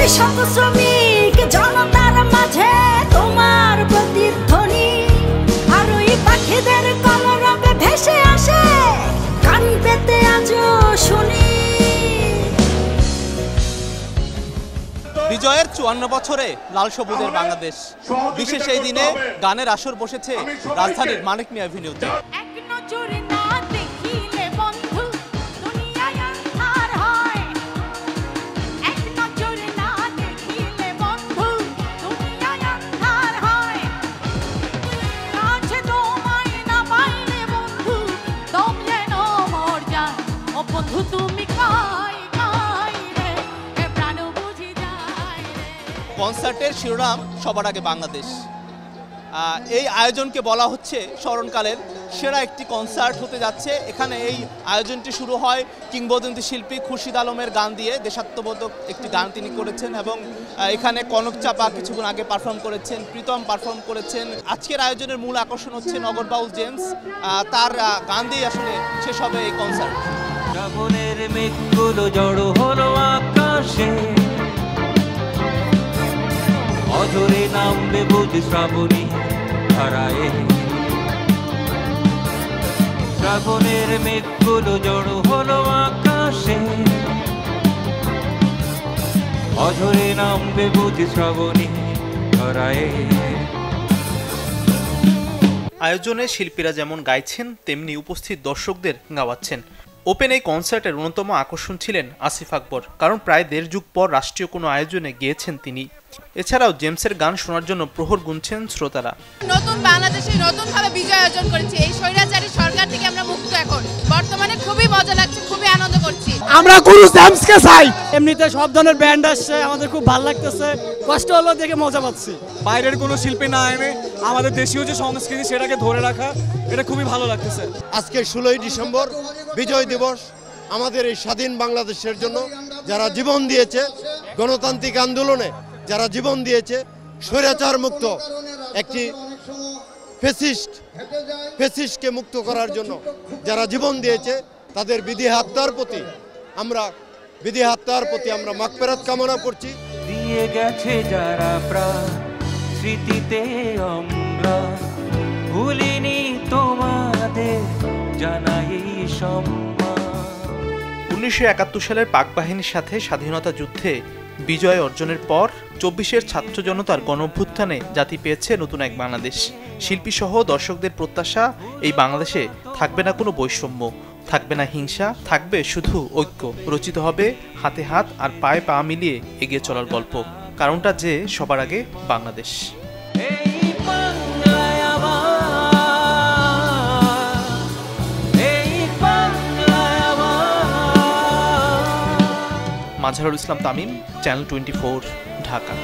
কৃষক শ্রমিক জনতার মাঝে তোমার প্রতিধ্বনি, আর ওই পাখিদের কলরবে ভেসে আসে কান পেতে আজও শুনি। বিজয়ের 54 বছরে লাল সবুজের বাংলাদেশ, বিশেষ এই দিনে গানের আসর বসেছে রাজধানীর মানিক মিয়া এভিনিউতে। কনসার্টের শিরোনাম সবার আগে বাংলাদেশ। এই আয়োজনকে বলা হচ্ছে স্মরণকালের সেরা একটি কনসার্ট হতে যাচ্ছে। এখানে এই আয়োজনটি শুরু হয় কিংবদন্তি শিল্পী খুরশিদ আলমের গান দিয়ে। দেশাত্মবোধক একটি গান তিনি করেছেন এবং এখানে কনক চাপা কিছুক্ষণ আগে পারফর্ম করেছেন, প্রীতম পারফর্ম করেছেন। আজকের আয়োজনের মূল আকর্ষণ হচ্ছে নগর বাউল জেমস, তার গান দিয়ে আসলে শেষ হবে এই কনসার্ট। শ্রাবণের মেঘগুলো জড়ো হলো আকাশে, অঝরে নামবে বুঝ শ্রাবণী ধারায়। শ্রাবণের মেঘগুলো জড়ো হলো আকাশে, অঝরে নামবে বুঝ শ্রাবণী ধারায়। আয়োজনে শিল্পীরা যেমন গাইছেন তেমনি উপস্থিত দর্শকদের গাওয়াচ্ছেন। ওপেন এই কনসার্টের অন্যতম আকর্ষণ ছিলেন আসিফ আকবর, কারণ প্রায় 1.5 যুগ পর রাষ্ট্রীয় কোনো আয়োজনে গিয়েছেন তিনি। এছাড়াও জেমসের গান শোনার জন্য প্রহর গুনছেন শ্রোতারা। নতুন বাংলাদেশে নতুনভাবে বিজয় অর্জন করেছি, এই স্বৈরাচারী সরকার থেকে আমরা মুক্ত এখন। বর্তমানে খুবই মজা লাগছে, খুবই আনন্দ করছি। আমরা গুরু জেমসকে চাই। এমনিতে সব ধরনের ব্যান্ড আসছে, আমাদের খুব ভালো লাগতেছে, কষ্ট হলো দেখে মজা পাচ্ছি। বাইরের কোনো শিল্পী না এনে আমাদের দেশীয় যে সংস্কৃতি সেটাকে ধরে রাখা, এটা খুবই ভালো লাগতেছে। আজকে 16ই ডিসেম্বর বিজয় দিবস, আমাদের এই স্বাধীন বাংলাদেশের জন্য যারা জীবন দিয়েছে, গণতান্ত্রিক আন্দোলনে যারা জীবন দিয়েছে, স্বৈরাচার মুক্ত একটি ফ্যাসিস্টকে মুক্ত করার জন্য যারা জীবন দিয়েছে, তাদের বিধি আত্মার প্রতি আমরা মাগফিরাত কামনা করছি। দিয়ে গেছে যারা প্রাণ স্মৃতিতে আমরা ভুলিনি তোমাদের জানাই সম্মান। 1971 সালের পাক বাহিনীর সাথে স্বাধীনতা যুদ্ধে বিজয় অর্জনের পর 24-এর ছাত্র জনতার গণঅভ্যুত্থানে জাতি পেয়েছে নতুন এক বাংলাদেশ। শিল্পী সহ দর্শকদের প্রত্যাশা, এই বাংলাদেশে থাকবে না কোনো বৈষম্য, থাকবে না হিংসা, থাকবে শুধু ঐক্য। রচিত হবে হাতে হাত আর পায়ে পা মিলিয়ে এগিয়ে চলার গল্প, কারণটা যে সবার আগে বাংলাদেশ। মাঝারুল ইসলাম তামিম, চ্যানেল 24, ঢাকা।